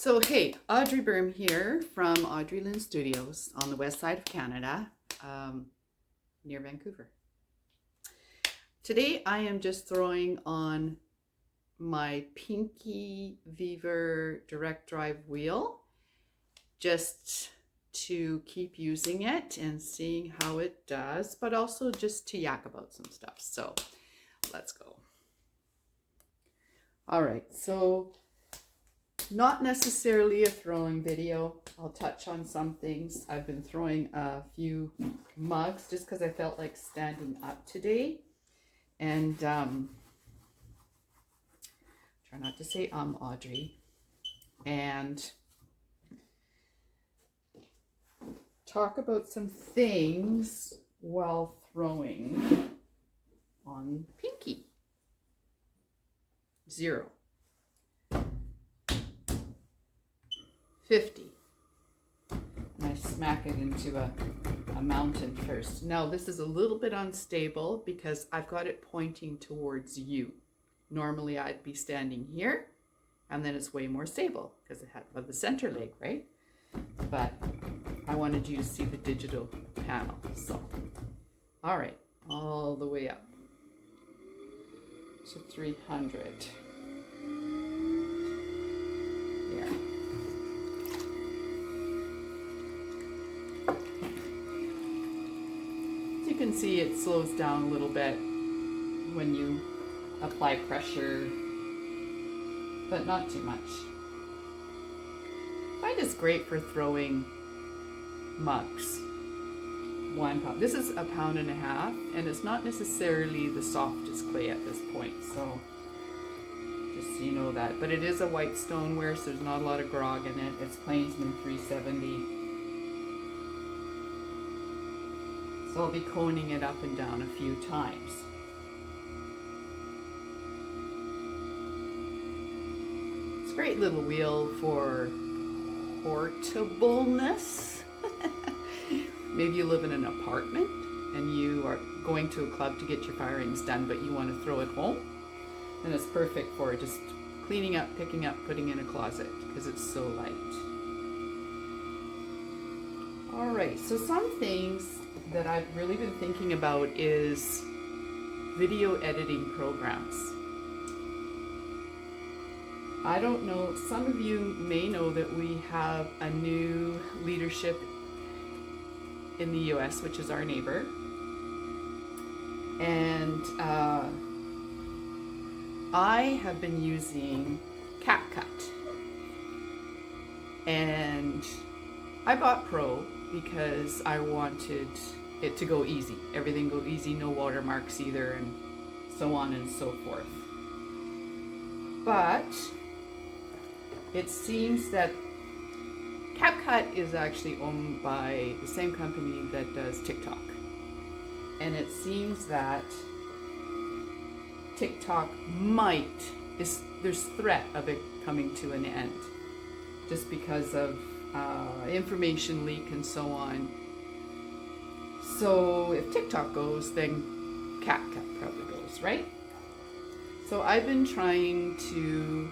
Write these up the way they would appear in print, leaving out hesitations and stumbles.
So hey, Audrey Berm here from Audrey Lynn Studios on the west side of Canada, near Vancouver. Today I am just throwing on my PINKY VEVOR direct drive wheel just to keep using it and seeing how it does, but also just to yak about some stuff. So let's go. All right, so not necessarily a throwing video. I'll touch on some things. I've been throwing a few mugs just because I felt like standing up today. And try not to say Audrey. And talk about some things while throwing on Pinky. 0. 50. And I smack it into a mountain first. Now this is a little bit unstable because I've got it pointing towards you. Normally I'd be standing here and then it's way more stable because it had the center leg, right? But I wanted you to see the digital panel. So, all right, all the way up to 300. There. You can see it slows down a little bit when you apply pressure, but not too much. I find it's great for throwing mugs. 1 pound. This is 1.5 pounds, and it's not necessarily the softest clay at this point, so just so you know that. But it is a white stoneware, so there's not a lot of grog in it. It's Plainsman 370. So I'll be coning it up and down a few times. It's a great little wheel for portableness. Maybe you live in an apartment and you are going to a club to get your firings done, but you want to throw it home. And it's perfect for just cleaning up, picking up, putting in a closet because it's so light. All right, so some things that I've really been thinking about is video editing programs. I don't know, some of you may know that we have a new leadership in the US, which is our neighbor. And I have been using CapCut. And I bought Pro because I wanted it to go easy. Everything go easy, no watermarks either, and so on and so forth. But it seems that CapCut is actually owned by the same company that does TikTok. And it seems that TikTok there's threat of it coming to an end just because of information leak and so on. So if TikTok goes, then CapCut probably goes, right? So I've been trying to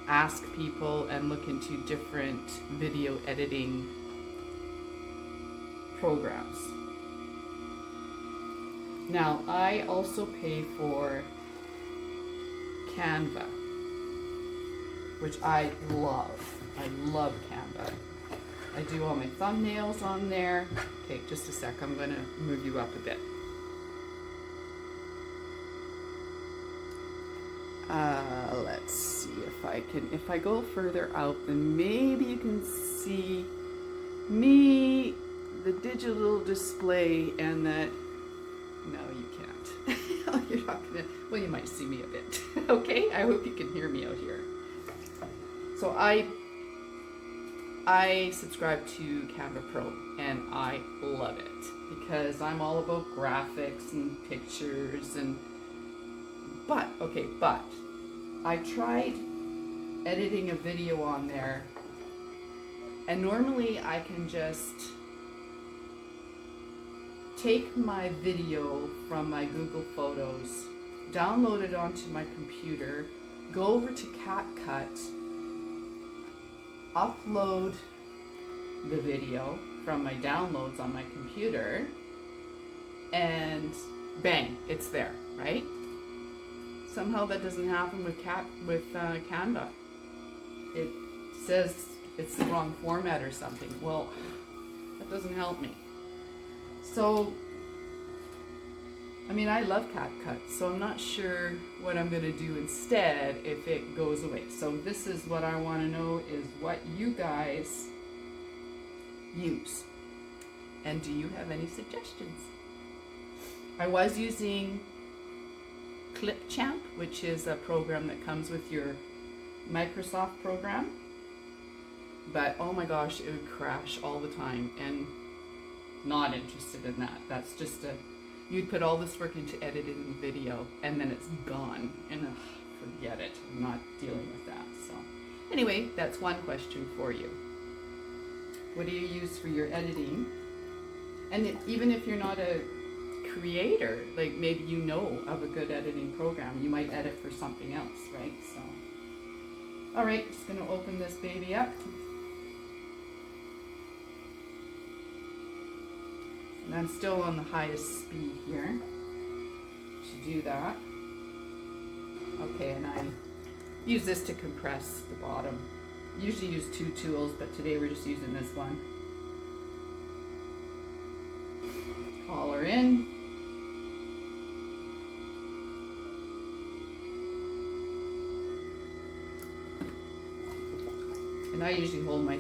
ask people and look into different video editing programs. Now I also pay for Canva, which I love. I love Canva. I do all my thumbnails on there. Okay, just a sec. I'm going to move you up a bit. Let's see if I go further out, then maybe you can see me, the digital display, and that. No, you can't. You're not gonna. Well, you might see me a bit. Okay, I hope you can hear me out here. So I subscribe to Canva Pro and I love it because I'm all about graphics and pictures but I tried editing a video on there, and normally I can just take my video from my Google Photos, download it onto my computer, go over to CapCut, upload the video from my downloads on my computer, and bang, it's there, right? Somehow that doesn't happen with Canva. It says it's the wrong format or something. Well, that doesn't help me. So, I mean, I love CapCut, so I'm not sure what I'm going to do instead if it goes away. So this is what I want to know, is what you guys use. And do you have any suggestions? I was using Clipchamp, which is a program that comes with your Microsoft program. But oh my gosh, it would crash all the time, and not interested in that. That's just you'd put all this work into editing the video and then it's gone, and forget it. I'm not dealing with that. So anyway, that's one question for you. What do you use for your editing? And even if you're not a creator, like maybe you know of a good editing program, you might edit for something else, right? So all right, just gonna open this baby up. And I'm still on the highest speed here to do that. Okay, and I use this to compress the bottom. Usually use two tools, but today we're just using this one. Collar in. And I usually hold my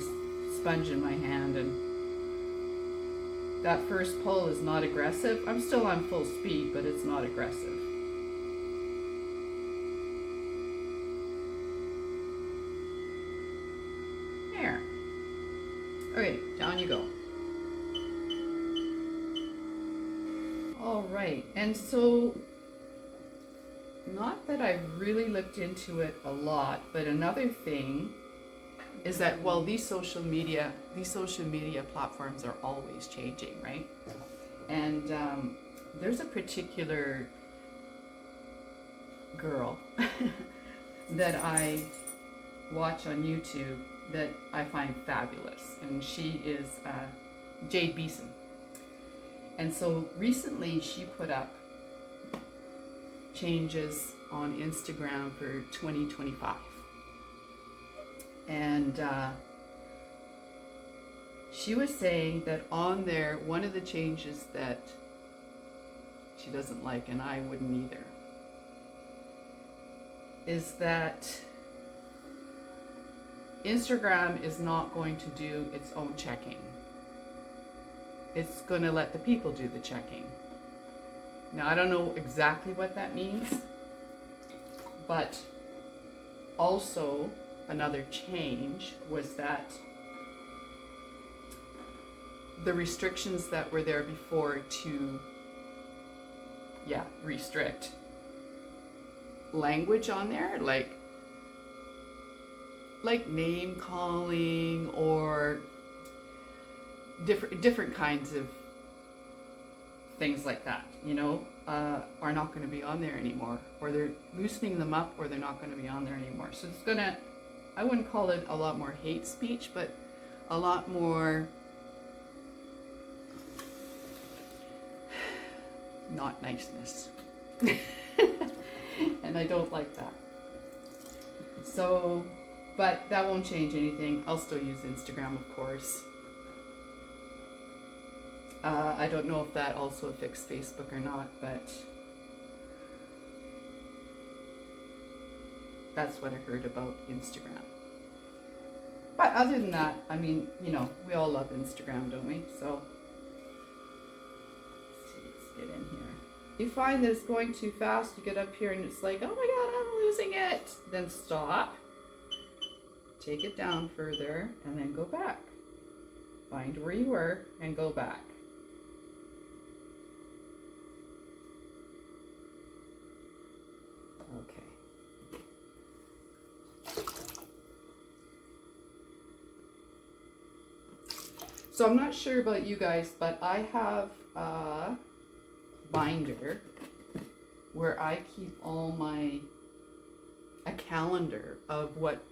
sponge in my hand, and that first pull is not aggressive. I'm still on full speed, but it's not aggressive. There. Okay, down you go. All right, and so, not that I've really looked into it a lot, but another thing is that, well, these social media platforms are always changing, right? And there's a particular girl that I watch on YouTube that I find fabulous, and she is Jade Beeson. And so recently she put up changes on Instagram for 2025. And she was saying that on there, one of the changes that she doesn't like, and I wouldn't either, is that Instagram is not going to do its own checking. It's going to let the people do the checking. Now, I don't know exactly what that means, but also another change was that the restrictions that were there before to, restrict language on there, like name calling or different kinds of things like that, are not going to be on there anymore, or they're loosening them up, or they're not going to be on there anymore. So it's going to, I wouldn't call it a lot more hate speech, but a lot more not niceness. And I don't like that. So, but that won't change anything. I'll still use Instagram, of course. I don't know if that also affects Facebook or not, but that's what I heard about Instagram. But other than that, I mean, we all love Instagram, don't we? So, let's get in here. You find that it's going too fast, you get up here and it's like, oh my God, I'm losing it. Then stop, take it down further, and then go back. Find where you were and go back. Okay. So I'm not sure about you guys, but I have a binder where I keep a calendar of what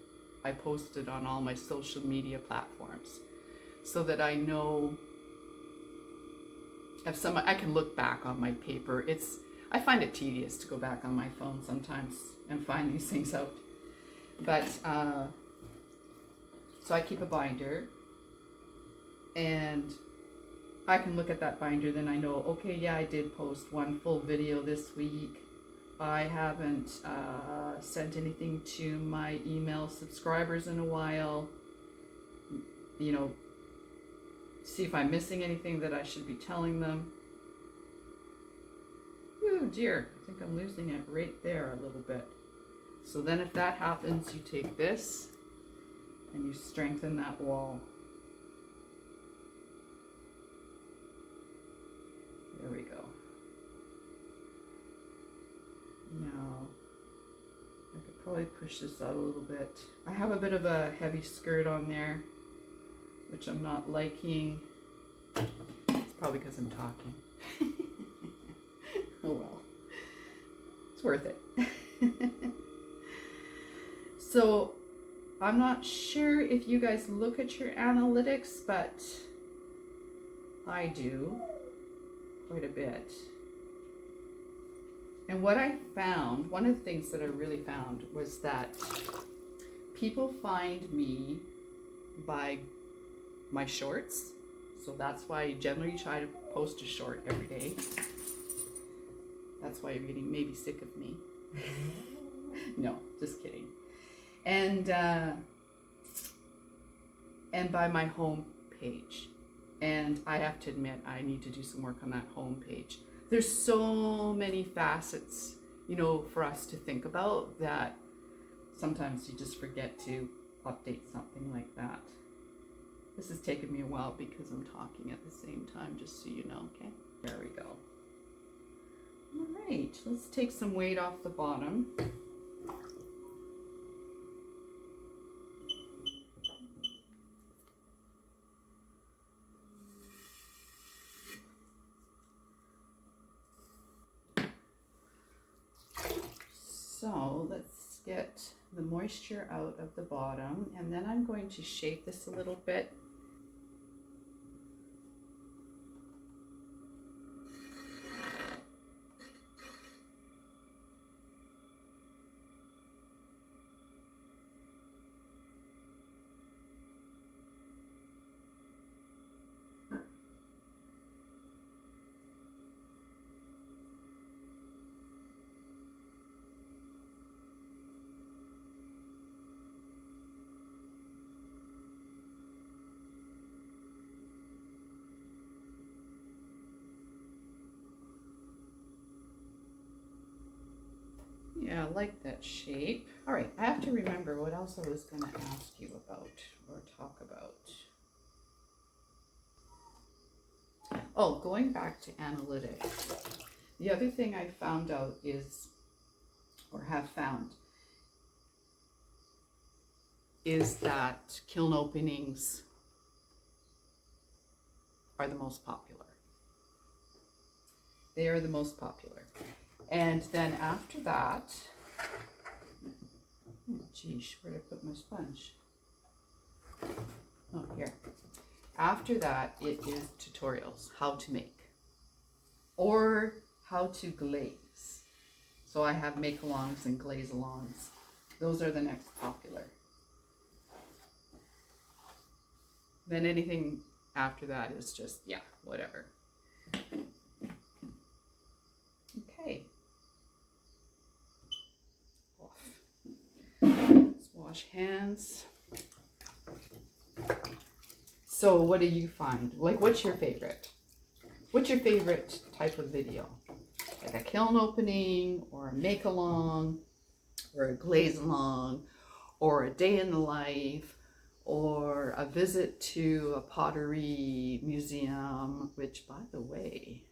I post it on all my social media platforms so that I know if I can look back on my paper. I find it tedious to go back on my phone sometimes and find these things out. But, so I keep a binder, and I can look at that binder, then I know, okay, yeah, I did post one full video this week. I haven't sent anything to my email subscribers in a while. You know, see if I'm missing anything that I should be telling them. Oh dear, I think I'm losing it right there a little bit. So then if that happens, you take this and you strengthen that wall. There we go. Now, I could probably push this out a little bit. I have a bit of a heavy skirt on there, which I'm not liking. It's probably because I'm talking. Oh well, it's worth it. So, I'm not sure if you guys look at your analytics, but I do quite a bit. And what I found, one of the things that I really found was that people find me by my shorts. So that's why I generally try to post a short every day. That's why you're getting maybe sick of me. No, just kidding. And by my home page. And I have to admit, I need to do some work on that home page. There's so many facets, you know, for us to think about that sometimes you just forget to update something like that. This has taken me a while because I'm talking at the same time, just so you know, okay? There we go. All right, let's take some weight off the bottom. So let's get the moisture out of the bottom, and then I'm going to shape this a little bit. Yeah, I like that shape. All right, I have to remember what else I was going to ask you about or talk about. Oh, going back to analytics. The other thing I found out is, or have found, is that kiln openings are the most popular. They are the most popular. And then after that, oh geez, where did I put my sponge? Oh, here. After that, it is tutorials, how to make, or how to glaze. So I have make-alongs and glaze-alongs. Those are the next popular. Then anything after that is just, yeah, whatever. Okay. Let's wash hands. So what do you find? Like, what's your favorite? What's your favorite type of video? Like a kiln opening, or a make-along, or a glaze-along, or a day in the life, or a visit to a pottery museum, which, by the way,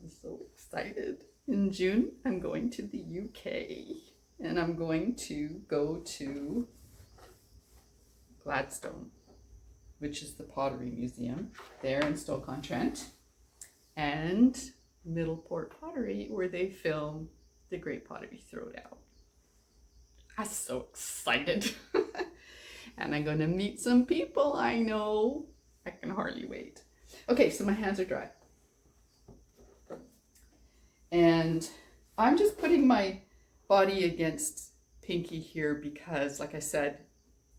I'm so excited. In June, I'm going to the UK, and I'm going to go to Gladstone, which is the pottery museum there in Stoke-on-Trent, and Middleport Pottery, where they film the Great Pottery Throwdown. I'm so excited. And I'm going to meet some people I know. I can hardly wait. Okay, so my hands are dry. And I'm just putting my body against Pinky here because, like I said,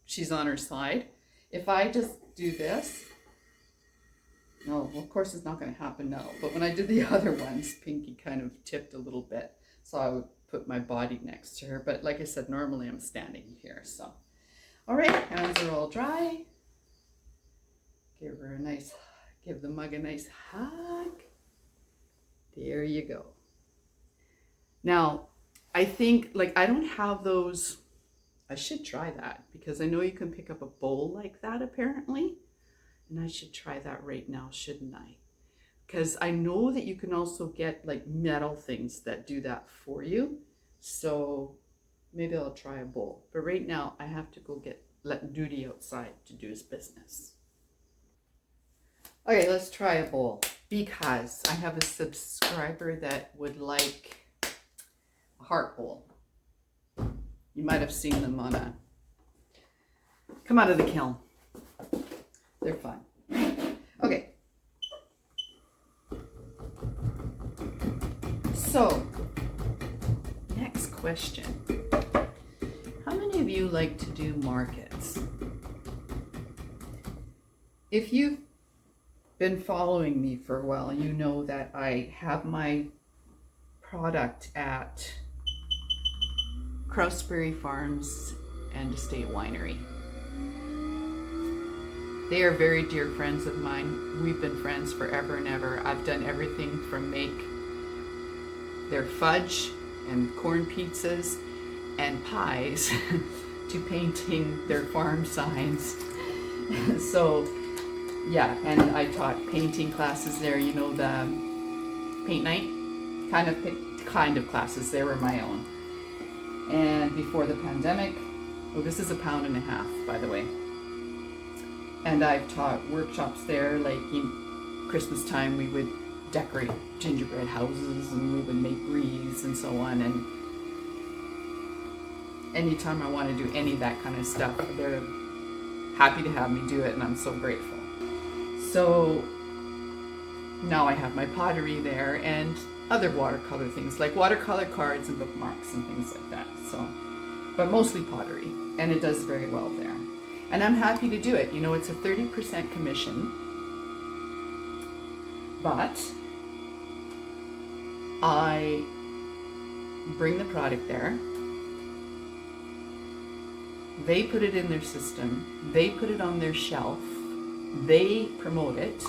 she's on her side. If I just do this, no, well, of course it's not going to happen now. But when I did the other ones, Pinky kind of tipped a little bit. So I would put my body next to her. But like I said, normally I'm standing here. So, all right, hands are all dry. Give the mug a nice hug. There you go. Now, I think, like, I don't have those. I should try that because I know you can pick up a bowl like that apparently. And I should try that right now, shouldn't I? Because I know that you can also get like metal things that do that for you. So maybe I'll try a bowl. But right now I have to go let Duty outside to do his business. Okay, let's try a bowl because I have a subscriber that would like a heart bowl. You might have seen them on come out of the kiln. They're fun. Okay. So, next question. How many of you like to do markets? If you've been following me for a while, you know that I have my product at Crossberry Farms and Estate Winery. They are very dear friends of mine. We've been friends forever and ever. I've done everything from make their fudge and corn pizzas and pies to painting their farm signs. So yeah, and I taught painting classes there, you know, the paint night kind of classes. They were my own. And before the pandemic, oh, this is £1.50, by the way. And I've taught workshops there, like in Christmas time we would decorate gingerbread houses and we would make wreaths and so on. And anytime I want to do any of that kind of stuff, they're happy to have me do it, and I'm so grateful. So now I have my pottery there and other watercolor things like watercolor cards and bookmarks and things like that. So, but mostly pottery, and it does very well there. And I'm happy to do it. You know, it's a 30% commission, but I bring the product there. They put it in their system. They put it on their shelf. They promote it,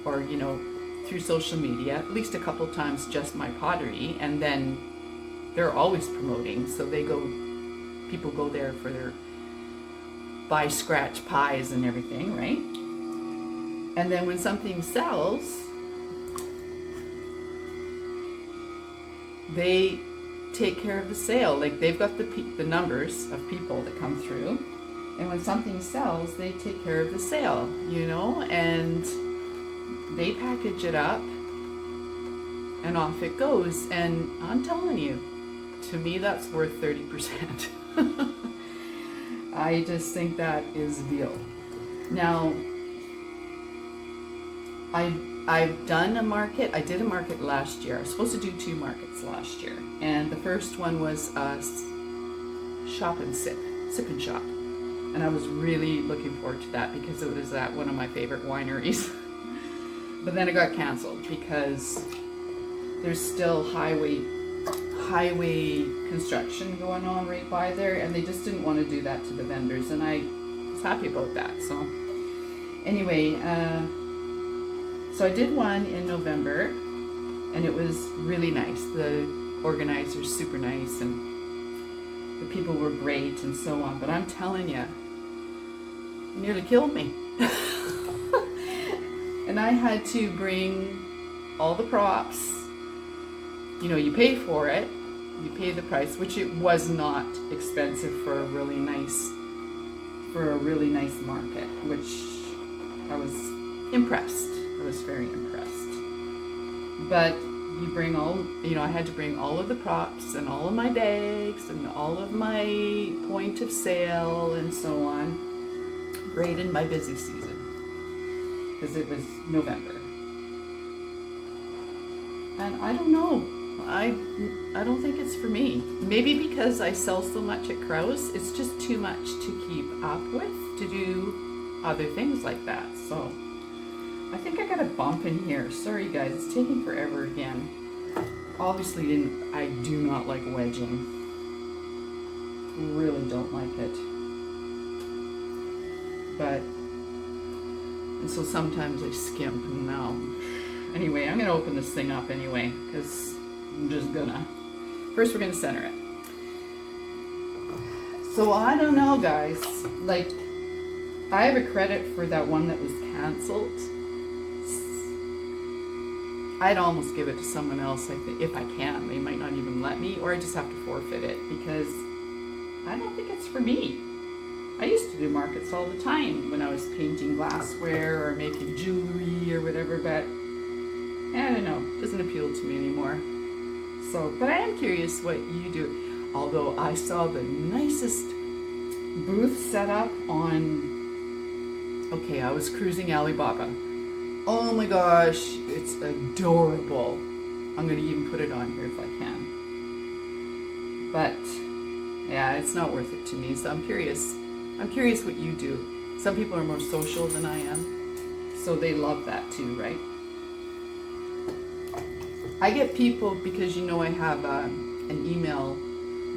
or, you know, through social media, at least a couple times, just my pottery. And then they're always promoting. So people go there for their buy scratch pies and everything, right? And then when something sells, they take care of the sale. Like, they've got the numbers of people that come through, and when something sells, they take care of the sale, you know, and they package it up and off it goes. And I'm telling you, to me, that's worth 30%. I just think that is a deal. Now, I've done a market. I did a market last year. I was supposed to do 2 markets last year. And the first one was a shop and sip and shop. And I was really looking forward to that because it was at one of my favorite wineries. But then it got canceled because there's still highway construction going on right by there, and they just didn't want to do that to the vendors, and I was happy about that. So anyway, so I did one in November, and it was really nice. The organizer's super nice, and the people were great and so on. But I'm telling you, it nearly killed me. And I had to bring all the props. You know, you pay for it, you pay the price, which it was not expensive for a really nice market, which I was impressed. I was very impressed. But you bring all, you know, I had to bring all of the props and all of my bags and all of my point of sale and so on, right in my busy season, because it was November. And I don't know, I don't think it's for me. Maybe because I sell so much at Krause, it's just too much to keep up with to do other things like that. So I think I got a bump in here. Sorry guys, it's taking forever again. Obviously, I do not like wedging. Really don't like it. But, and so sometimes I skimp and now. Anyway, I'm gonna open this thing up anyway, because I'm just gonna. First we're gonna center it. So I don't know guys, like, I have a credit for that one that was canceled. I'd almost give it to someone else, like, if I can. They might not even let me, or I just have to forfeit it, because I don't think it's for me. I used to do markets all the time when I was painting glassware or making jewelry or whatever, but I don't know, it doesn't appeal to me anymore. So, but I am curious what you do. Although I saw the nicest booth set up on, okay, I was cruising Alibaba. Oh my gosh, it's adorable. I'm gonna even put it on here if I can. But yeah, it's not worth it to me, so I'm curious. I'm curious what you do. Some people are more social than I am, so they love that too, right? I get people, because you know I have an email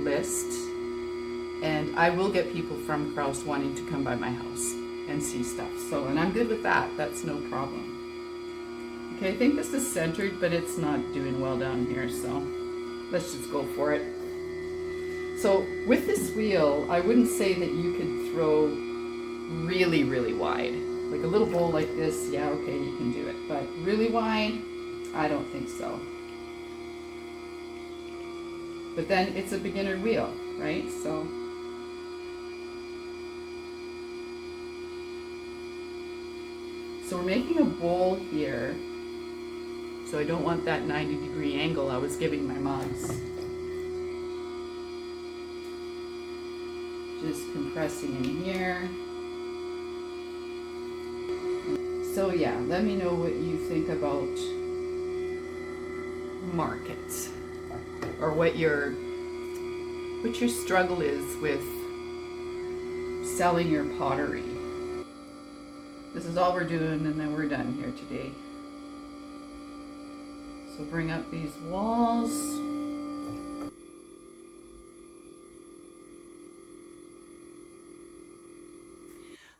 list, and I will get people from Krause wanting to come by my house and see stuff. So, and I'm good with that. That's no problem. Okay, I think this is centered, but it's not doing well down here, so let's just go for it. So with this wheel, I wouldn't say that you could throw really, really wide. Like a little bowl like this, yeah, okay, you can do it. But really wide, I don't think so. But then it's a beginner wheel, right? So we're making a bowl here. So I don't want that 90-degree angle I was giving my mugs. Just compressing in here. So yeah, let me know what you think about markets, or what your struggle is with selling your pottery. This is all we're doing, and then we're done here today. So bring up these walls.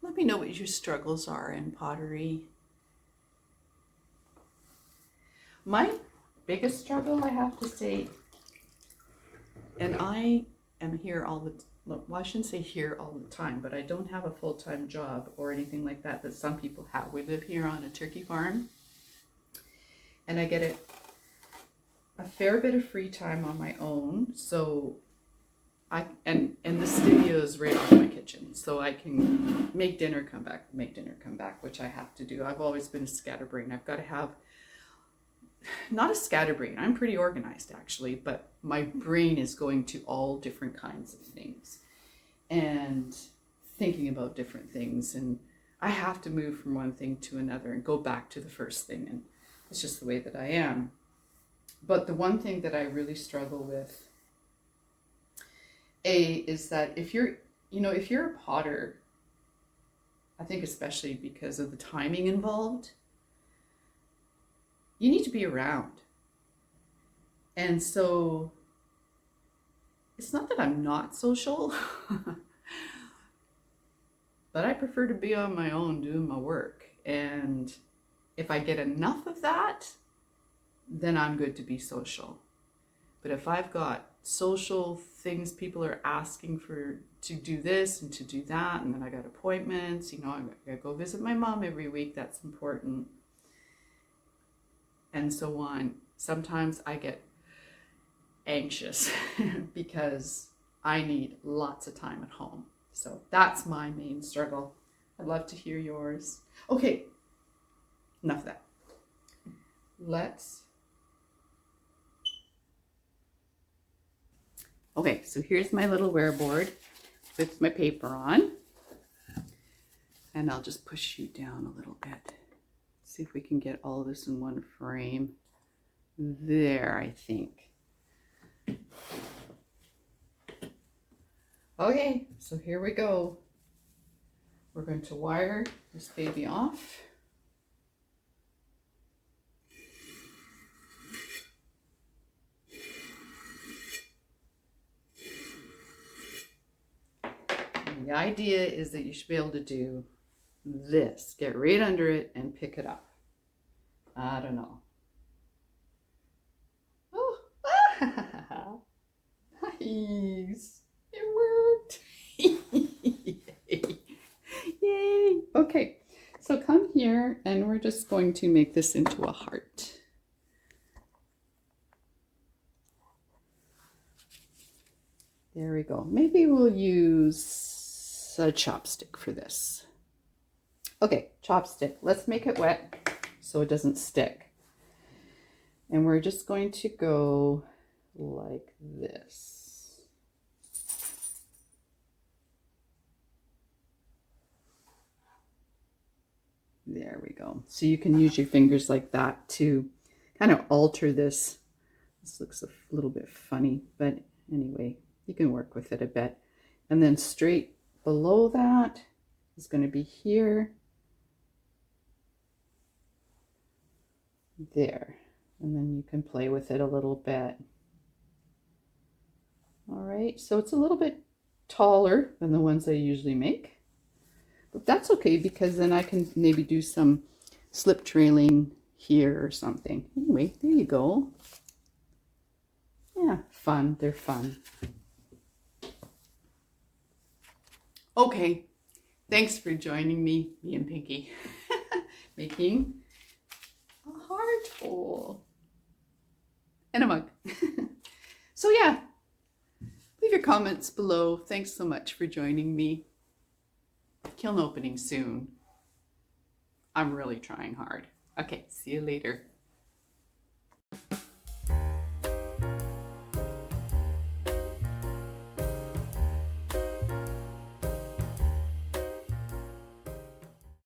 Let me know what your struggles are in pottery. My biggest struggle, I have to say, and I am here all the, well, I shouldn't say here all the time, but I don't have a full-time job or anything like that that some people have. We live here on a turkey farm, and I get a fair bit of free time on my own. So and the studio is right off my kitchen, so I can make dinner, come back, which I have to do. I've always been a scatterbrain. I've got to have, not a scatterbrain, I'm pretty organized actually, but my brain is going to all different kinds of things and thinking about different things, and I have to move from one thing to another and go back to the first thing, and it's just the way that I am. But the one thing that I really struggle with, is that if you're a potter, I think especially because of the timing involved, you need to be around. And so it's not that I'm not social, but I prefer to be on my own doing my work. And if I get enough of that, then I'm good to be social. But if I've got social things, people are asking to do this and to do that, and then I got appointments, I gotta go visit my mom every week, that's important, and so on. Sometimes I get anxious because I need lots of time at home. So that's my main struggle. I'd love to hear yours. Okay, enough of that. Let's Okay, so here's my little wear board with my paper on. And I'll just push you down a little bit. See if we can get all of this in one frame. There, I think. Okay, so here we go. We're going to wire this baby off. And the idea is that you should be able to do this. Get right under it and pick it up. I don't know. Oh, nice. It worked. Yay. Okay, so come here and we're just going to make this into a heart. There we go. Maybe we'll use a chopstick for this. Okay, chopstick. Let's make it wet so it doesn't stick. And we're just going to go like this. There we go. So you can use your fingers like that to kind of alter this. This looks a little bit funny, but anyway, you can work with it a bit. And then straight below that is going to be here. There. And then you can play with it a little bit. All right, so it's a little bit taller than the ones I usually make. But that's okay because then I can maybe do some slip trailing here or something. Anyway, there you go. Yeah, fun. They're fun. Okay, thanks for joining me and Pinky, making a heart hole and a mug. So yeah, leave your comments below. Thanks so much for joining me. Kiln opening soon. I'm really trying hard. Okay, see you later.